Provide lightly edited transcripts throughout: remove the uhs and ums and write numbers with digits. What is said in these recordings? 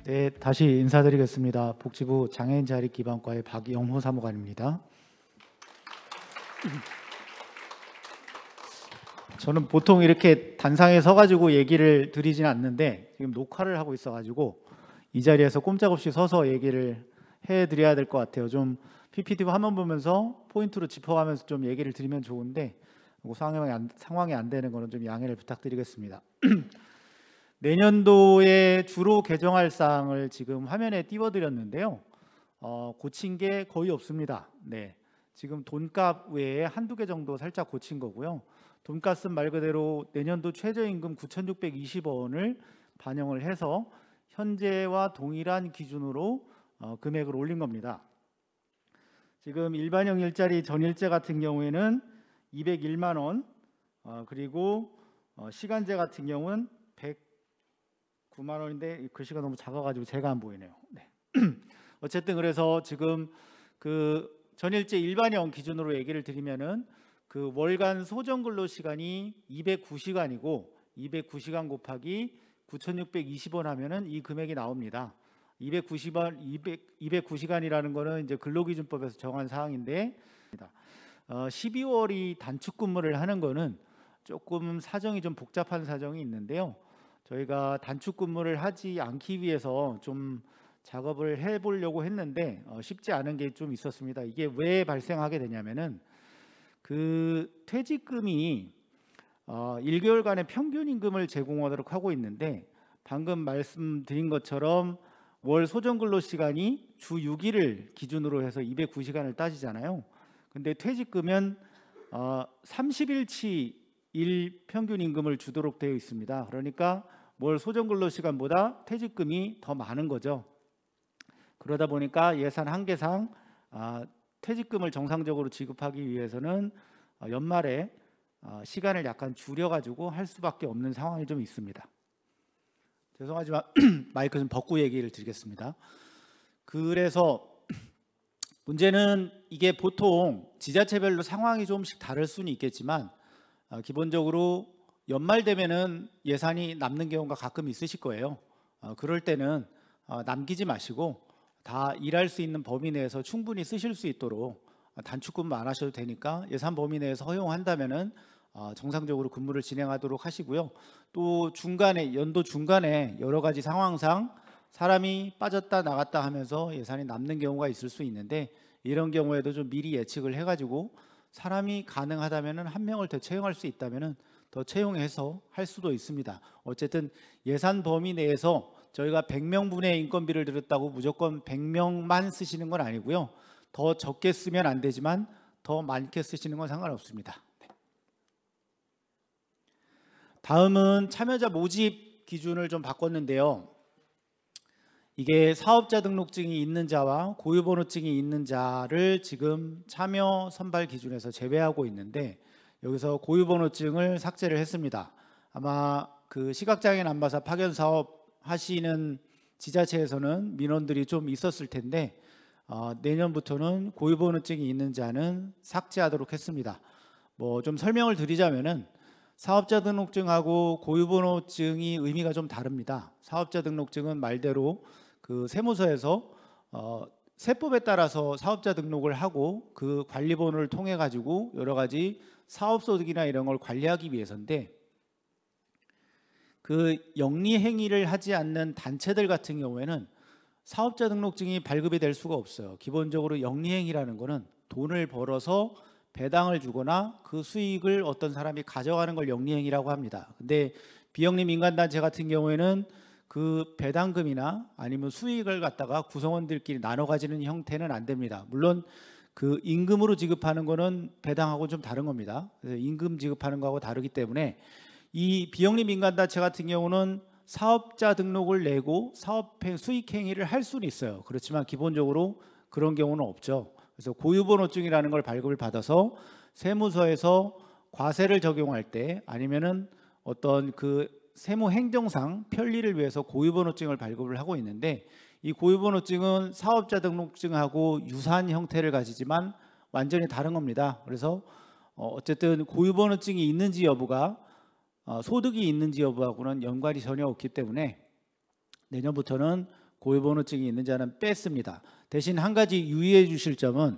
네, 다시 인사드리겠습니다. 복지부 장애인자립기반과의 박영호 사무관입니다. 저는 보통 이렇게 단상에 서가지고 얘기를 드리지는 않는데 지금 녹화를 하고 있어가지고 이 자리에서 꼼짝없이 서서 얘기를 해드려야 될 것 같아요. 좀 PPT 화면 보면서 포인트로 짚어가면서 좀 얘기를 드리면 좋은데 상황이 안 되는 거는 좀 양해를 부탁드리겠습니다. 내년도에 주로 개정할 사항을 지금 화면에 띄워드렸는데요. 고친 게 거의 없습니다. 네, 지금 돈값 외에 한두 개 정도 살짝 고친 거고요. 돈값은 말 그대로 내년도 최저임금 9,620원을 반영을 해서 현재와 동일한 기준으로 금액을 올린 겁니다. 지금 일반형 일자리 전일제 같은 경우에는 201만 원, 그리고 시간제 같은 경우는 109만 원인데 글씨가 너무 작아가지고 제가 안 보이네요. 네. 어쨌든 그래서 지금 그 전일제 일반형 기준으로 얘기를 드리면은 그 월간 소정 근로 시간이 209시간이고 209시간 곱하기 9,620원 하면은 이 금액이 나옵니다. 209시간이라는 거는 이제 근로기준법에서 정한 사항인데 12월이 단축 근무를 하는 거는 조금 사정이 좀 복잡한 사정이 있는데요. 저희가 단축 근무를 하지 않기 위해서 좀 작업을 해보려고 했는데 쉽지 않은 게 좀 있었습니다. 이게 왜 발생하게 되냐면은 그 퇴직금이 1개월간의 평균 임금을 제공하도록 하고 있는데 방금 말씀드린 것처럼 월 소정 근로 시간이 주 6일을 기준으로 해서 209시간을 따지잖아요. 근데 퇴직금은 30일치 일 평균 임금을 주도록 되어 있습니다. 그러니까 월 소정 근로 시간보다 퇴직금이 더 많은 거죠. 그러다 보니까 예산 한계상 퇴직금을 정상적으로 지급하기 위해서는 연말에 시간을 약간 줄여가지고 할 수밖에 없는 상황이 좀 있습니다. 죄송하지만 마이크 좀 벗고 얘기를 드리겠습니다. 그래서 문제는 이게 보통 지자체별로 상황이 조금씩 다를 수는 있겠지만 기본적으로 연말 되면은 예산이 남는 경우가 가끔 있으실 거예요. 그럴 때는 남기지 마시고 다 일할 수 있는 범위 내에서 충분히 쓰실 수 있도록 단축 근무 안 하셔도 되니까 예산 범위 내에서 허용한다면은 정상적으로 근무를 진행하도록 하시고요. 또 중간에 연도 중간에 여러 가지 상황상 사람이 빠졌다 나갔다 하면서 예산이 남는 경우가 있을 수 있는데 이런 경우에도 좀 미리 예측을 해가지고 사람이 가능하다면은 한 명을 더 채용할 수 있다면은 더 채용해서 할 수도 있습니다. 어쨌든 예산 범위 내에서 저희가 100명분의 인건비를 들였다고 무조건 100명만 쓰시는 건 아니고요. 더 적게 쓰면 안 되지만 더 많게 쓰시는 건 상관없습니다. 다음은 참여자 모집 기준을 좀 바꿨는데요. 이게 사업자 등록증이 있는 자와 고유번호증이 있는 자를 지금 참여 선발 기준에서 제외하고 있는데 여기서 고유번호증을 삭제를 했습니다. 아마 그 시각장애인 안마사 파견 사업 하시는 지자체에서는 민원들이 좀 있었을 텐데 내년부터는 고유번호증이 있는 자는 삭제하도록 했습니다. 뭐 좀 설명을 드리자면은 사업자 등록증하고 고유번호증이 의미가 좀 다릅니다. 사업자 등록증은 말대로 그 세무서에서 세법에 따라서 사업자 등록을 하고 그 관리번호를 통해 가지고 여러 가지 사업소득이나 이런 걸 관리하기 위해서인데 그 영리 행위를 하지 않는 단체들 같은 경우에는 사업자 등록증이 발급이 될 수가 없어요. 기본적으로 영리 행위라는 거는 돈을 벌어서 배당을 주거나 그 수익을 어떤 사람이 가져가는 걸 영리 행위라고 합니다. 근데 비영리 민간단체 같은 경우에는 그 배당금이나 아니면 수익을 갖다가 구성원들끼리 나눠 가지는 형태는 안 됩니다. 물론 그 임금으로 지급하는 거는 배당하고 좀 다른 겁니다. 그래서 임금 지급하는 거하고 다르기 때문에 이 비영리 민간단체 같은 경우는 사업자 등록을 내고 사업행 수익행위를 할 수는 있어요. 그렇지만 기본적으로 그런 경우는 없죠. 그래서 고유번호증이라는 걸 발급을 받아서 세무서에서 과세를 적용할 때 아니면은 어떤 그 세무 행정상 편리를 위해서 고유번호증을 발급을 하고 있는데 이 고유번호증은 사업자 등록증하고 유사한 형태를 가지지만 완전히 다른 겁니다. 그래서 어쨌든 고유번호증이 있는지 여부가 소득이 있는지 여부하고는 연관이 전혀 없기 때문에 내년부터는 고유번호증이 있는 자는 뺐습니다. 대신 한 가지 유의해 주실 점은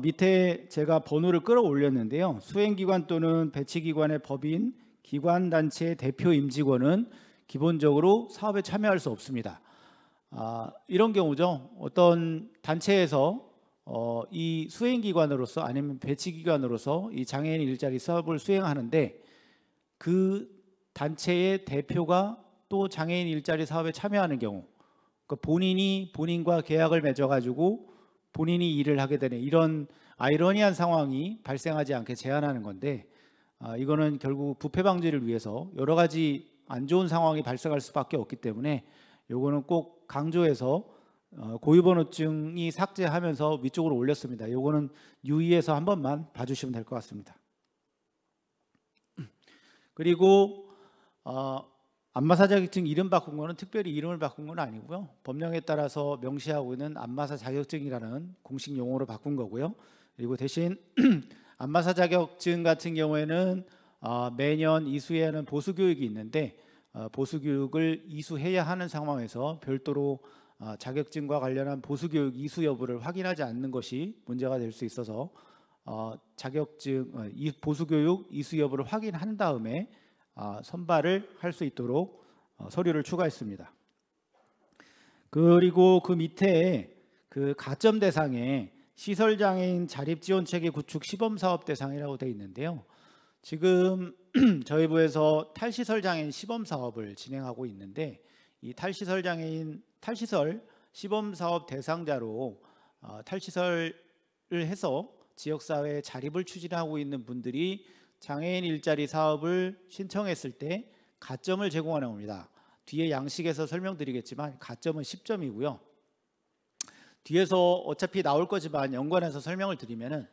밑에 제가 번호를 끌어올렸는데요. 수행기관 또는 배치기관의 법인, 기관단체의 대표 임직원은 기본적으로 사업에 참여할 수 없습니다. 이런 경우죠. 어떤 단체에서 이 수행기관으로서 아니면 배치기관으로서 이 장애인 일자리 사업을 수행하는데 그 단체의 대표가 또 장애인 일자리 사업에 참여하는 경우, 그러니까 본인과 계약을 맺어가지고 본인이 일을 하게 되는 이런 아이러니한 상황이 발생하지 않게 제한하는 건데, 이거는 결국 부패 방지를 위해서 여러 가지 안 좋은 상황이 발생할 수밖에 없기 때문에 요거는 꼭 강조해서 고유번호증이 삭제하면서 위쪽으로 올렸습니다. 요거는 유의해서 한 번만 봐주시면 될 것 같습니다. 그리고 안마사 자격증 이름 바꾼 거는 특별히 이름을 바꾼 건 아니고요. 법령에 따라서 명시하고 있는 안마사 자격증이라는 공식 용어로 바꾼 거고요. 그리고 대신 안마사 자격증 같은 경우에는 매년 이수해야 하는 보수교육이 있는데 보수교육을 이수해야 하는 상황에서 별도로 자격증과 관련한 보수교육 이수 여부를 확인하지 않는 것이 문제가 될 수 있어서 자격증 보수교육 이수 여부를 확인한 다음에 선발을 할 수 있도록 서류를 추가했습니다. 그리고 그 밑에 그 가점 대상에 시설장애인 자립지원체계 구축 시범사업 대상이라고 되어 있는데요. 지금 저희 부에서 탈시설장애인 시범사업을 진행하고 있는데 이 탈시설 시범사업 대상자로 탈시설을 해서 지역사회에 자립을 추진하고 있는 분들이 장애인 일자리 사업을 신청했을 때 가점을 제공하는 겁니다. 뒤에 양식에서 설명드리겠지만 가점은 10점이고요. 뒤에서 어차피 나올 거지만 연관해서 설명을 드리면은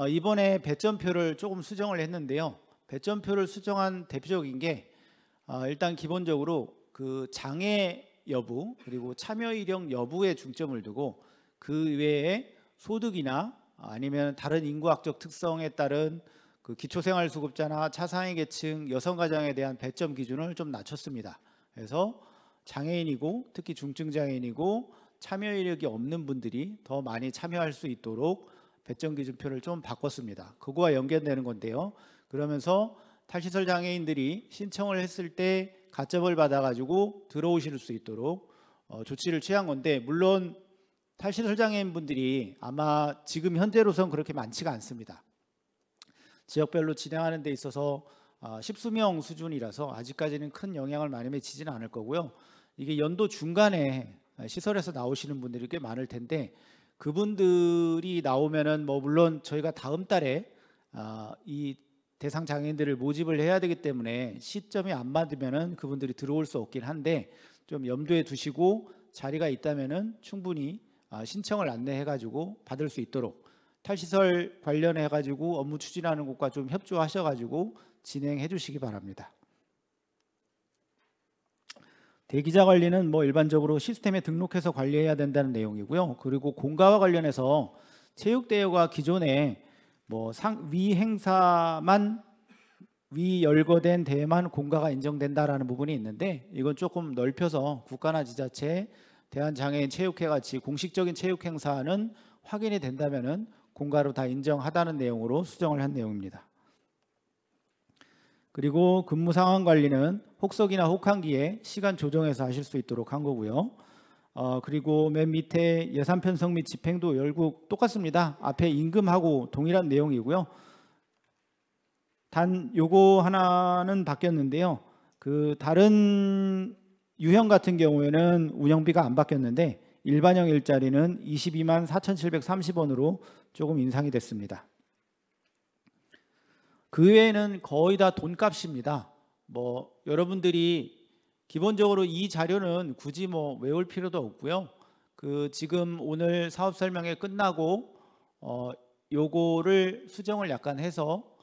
이번에 배점표를 조금 수정을 했는데요. 배점표를 수정한 대표적인 게 일단 기본적으로 그 장애 여부 그리고 참여 이력 여부에 중점을 두고 그 외에 소득이나 아니면 다른 인구학적 특성에 따른 그 기초생활수급자나 차상위 계층 여성가정에 대한 배점 기준을 좀 낮췄습니다. 그래서 장애인이고 특히 중증 장애인이고 참여 이력이 없는 분들이 더 많이 참여할 수 있도록 배점 기준표를 좀 바꿨습니다. 그거와 연결되는 건데요. 그러면서 탈시설 장애인들이 신청을 했을 때 가점을 받아가지고 들어오실 수 있도록 조치를 취한 건데, 물론 탈시설 장애인분들이 아마 지금 현재로선 그렇게 많지가 않습니다. 지역별로 진행하는 데 있어서 십수명 수준이라서 아직까지는 큰 영향을 많이 미치지는 않을 거고요. 이게 연도 중간에 시설에서 나오시는 분들이 꽤 많을 텐데 그분들이 나오면은 뭐 물론 저희가 다음 달에 이 대상 장애인들을 모집을 해야 되기 때문에 시점이 안 맞으면은 그분들이 들어올 수 없긴 한데 좀 염두에 두시고 자리가 있다면은 충분히 신청을 안내해가지고 받을 수 있도록 탈시설 관련해가지고 업무 추진하는 곳과 좀 협조하셔가지고 진행해 주시기 바랍니다. 대기자 관리는 뭐 일반적으로 시스템에 등록해서 관리해야 된다는 내용이고요. 그리고 공가와 관련해서 체육대회가 기존에 뭐 위 행사만 위 열거된 대회만 공가가 인정된다라는 부분이 있는데 이건 조금 넓혀서 국가나 지자체, 대한장애인 체육회 같이 공식적인 체육 행사는 확인이 된다면은 공가로 다 인정하다는 내용으로 수정을 한 내용입니다. 그리고 근무 상황 관리는 혹석이나 혹한기에 시간 조정해서 하실 수 있도록 한 거고요. 그리고 맨 밑에 예산 편성 및 집행도 결국 똑같습니다. 앞에 임금하고 동일한 내용이고요. 단 요거 하나는 바뀌었는데요. 그 다른 유형 같은 경우에는 운영비가 안 바뀌었는데 일반형 일자리는 22만 4,730원으로 조금 인상이 됐습니다. 그 외에는 거의 다 돈값입니다. 뭐 여러분들이 기본적으로 이 자료는 굳이 뭐 외울 필요도 없고요. 그 지금 오늘 사업 설명회 끝나고 요거를 수정을 약간 해서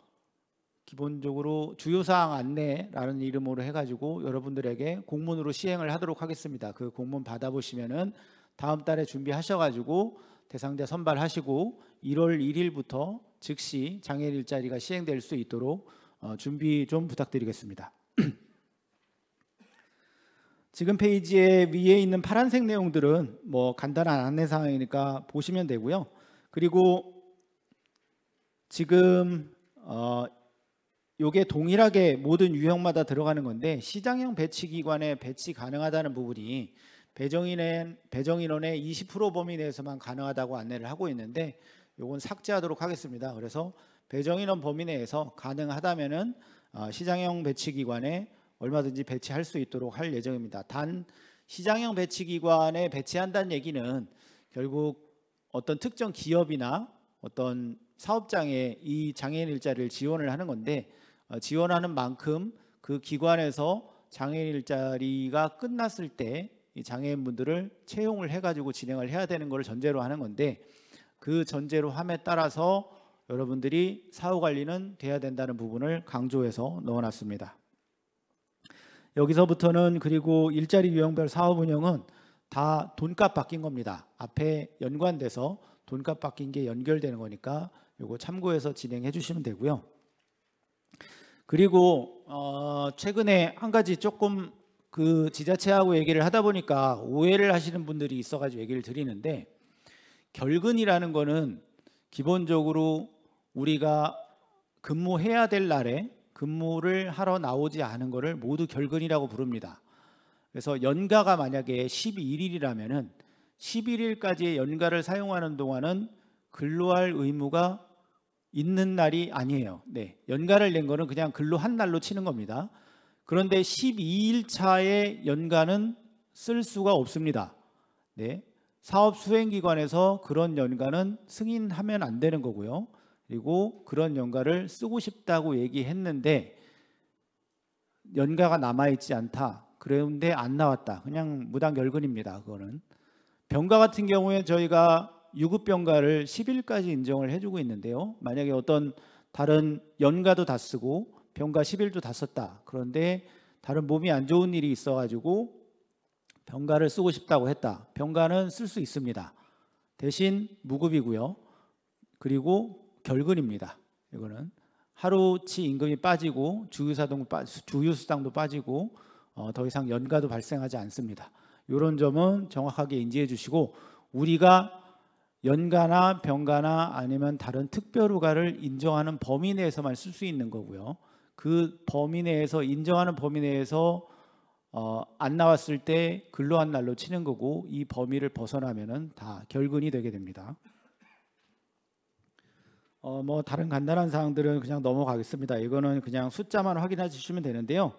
기본적으로 주요사항 안내라는 이름으로 해가지고 여러분들에게 공문으로 시행을 하도록 하겠습니다. 그 공문 받아보시면은 다음 달에 준비하셔가지고 대상자 선발하시고 1월 1일부터 즉시 장애인 일자리가 시행될 수 있도록 준비 좀 부탁드리겠습니다. 지금 페이지에 위에 있는 파란색 내용들은 뭐 간단한 안내 사항이니까 보시면 되고요. 그리고 지금 요게 동일하게 모든 유형마다 들어가는 건데, 시장형 배치기관에 배치 가능하다는 부분이 배정인원의 20% 범위 내에서만 가능하다고 안내를 하고 있는데, 요건 삭제하도록 하겠습니다. 그래서 배정인원 범위 내에서 가능하다면은 시장형 배치기관에 얼마든지 배치할 수 있도록 할 예정입니다. 단 시장형 배치기관에 배치한다는 얘기는 결국 어떤 특정 기업이나 어떤 사업장에 이 장애인 일자리를 지원을 하는 건데, 지원하는 만큼 그 기관에서 장애인 일자리가 끝났을 때 이 장애인분들을 채용을 해가지고 진행을 해야 되는 걸 전제로 하는 건데, 그 전제로 함에 따라서 여러분들이 사후 관리는 돼야 된다는 부분을 강조해서 넣어놨습니다. 여기서부터는 그리고 일자리 유형별 사업 운영은 다 돈값 바뀐 겁니다. 앞에 연관돼서 돈값 바뀐 게 연결되는 거니까 이거 참고해서 진행해 주시면 되고요. 그리고 최근에 한 가지 조금 그 지자체하고 얘기를 하다 보니까 오해를 하시는 분들이 있어가지고 얘기를 드리는데, 결근이라는 거는 기본적으로 우리가 근무해야 될 날에 근무를 하러 나오지 않은 거를 모두 결근이라고 부릅니다. 그래서 연가가 만약에 11일이라면은 11일까지의 연가를 사용하는 동안은 근로할 의무가 있는 날이 아니에요. 네, 연가를 낸 거는 그냥 근로한 날로 치는 겁니다. 그런데 12일 차의 연가는 쓸 수가 없습니다. 네, 사업 수행기관에서 그런 연가는 승인하면 안 되는 거고요. 그리고 그런 연가를 쓰고 싶다고 얘기했는데 연가가 남아있지 않다. 그런데 안 나왔다. 그냥 무단결근입니다. 그거는. 병가 같은 경우에 저희가 유급병가를 10일까지 인정을 해주고 있는데요. 만약에 어떤 다른 연가도 다 쓰고 병가 10일도 다 썼다. 그런데 다른 몸이 안 좋은 일이 있어가지고 병가를 쓰고 싶다고 했다. 병가는 쓸 수 있습니다. 대신 무급이고요. 그리고 결근입니다. 이거는 하루치 임금이 빠지고 주휴수당도 빠지고 더 이상 연가도 발생하지 않습니다. 이런 점은 정확하게 인지해 주시고, 우리가 연가나 병가나 아니면 다른 특별휴가를 인정하는 범위 내에서만 쓸 수 있는 거고요. 그 범위 내에서 인정하는 범위 내에서 안 나왔을 때 근로한 날로 치는 거고, 이 범위를 벗어나면은 다 결근이 되게 됩니다. 뭐 다른 간단한 사항들은 그냥 넘어가겠습니다. 이거는 그냥 숫자만 확인해 주시면 되는데요.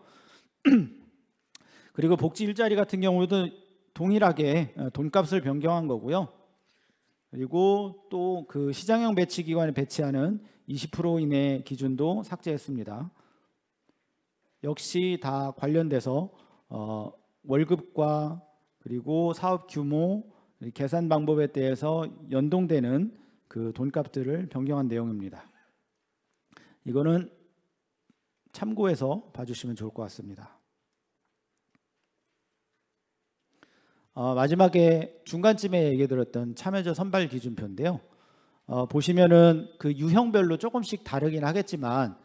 그리고 복지 일자리 같은 경우도 동일하게 돈값을 변경한 거고요. 그리고 또 그 시장형 배치 기관에 배치하는 20% 이내 기준도 삭제했습니다. 역시 다 관련돼서 월급과 그리고 사업 규모, 계산 방법에 대해서 연동되는 그 돈값들을 변경한 내용입니다. 이거는 참고해서 봐주시면 좋을 것 같습니다. 마지막에 중간쯤에 얘기 들었던 참여자 선발 기준표인데요. 보시면은 그 유형별로 조금씩 다르긴 하겠지만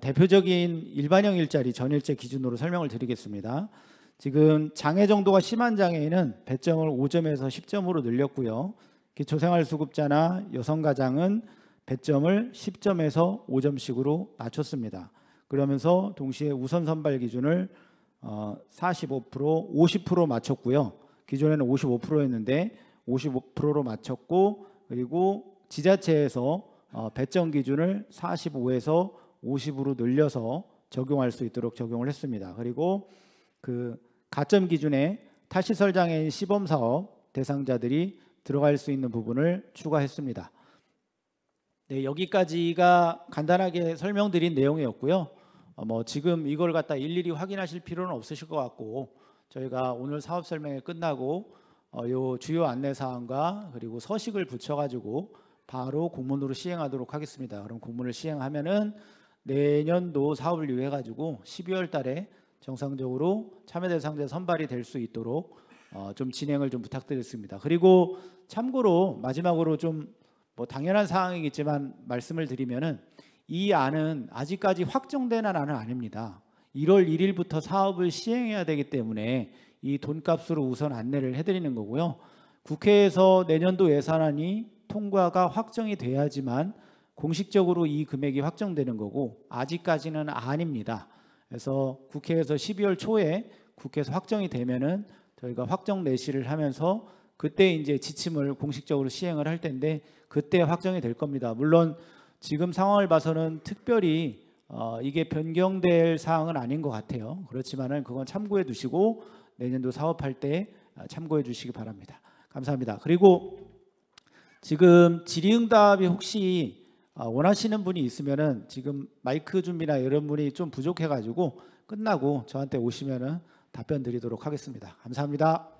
대표적인 일반형 일자리 전일제 기준으로 설명을 드리겠습니다. 지금 장애 정도가 심한 장애인은 배점을 5점에서 10점으로 늘렸고요. 기초생활수급자나 여성가장은 배점을 10점에서 5점씩으로 낮췄습니다. 그러면서 동시에 우선 선발 기준을 45%, 50% 맞췄고요. 기존에는 55%였는데 55%로 맞췄고, 그리고 지자체에서 배점 기준을 45에서 50으로 늘려서 적용할 수 있도록 적용을 했습니다. 그리고 그 가점 기준에 탈시설 장애인 시범사업 대상자들이 들어갈 수 있는 부분을 추가했습니다. 네, 여기까지가 간단하게 설명드린 내용이었고요. 뭐 지금 이걸 갖다 일일이 확인하실 필요는 없으실 것 같고, 저희가 오늘 사업 설명회 끝나고 요 주요 안내 사항과 그리고 서식을 붙여가지고 바로 공문으로 시행하도록 하겠습니다. 그럼 공문을 시행하면은 내년도 사업을 위해가지고 12월 달에 정상적으로 참여 대상자 선발이 될 수 있도록 좀 진행을 좀 부탁드리겠습니다. 그리고 참고로 마지막으로 좀 뭐 당연한 사항이겠지만 말씀을 드리면은, 이 안은 아직까지 확정된 안은 아닙니다. 1월 1일부터 사업을 시행해야 되기 때문에 이 돈값으로 우선 안내를 해드리는 거고요. 국회에서 내년도 예산안이 통과가 확정이 돼야지만 공식적으로 이 금액이 확정되는 거고 아직까지는 아닙니다. 그래서 국회에서 12월 초에 국회에서 확정이 되면은 저희가 확정 내실을 하면서 그때 이제 지침을 공식적으로 시행을 할 텐데 그때 확정이 될 겁니다. 물론 지금 상황을 봐서는 특별히 이게 변경될 사항은 아닌 것 같아요. 그렇지만은 그건 참고해 두시고 내년도 사업할 때 참고해 주시기 바랍니다. 감사합니다. 그리고 지금 질의응답이 혹시 원하시는 분이 있으면은 지금 마이크 준비나 이런 분이 좀 부족해가지고 끝나고 저한테 오시면은 답변 드리도록 하겠습니다. 감사합니다.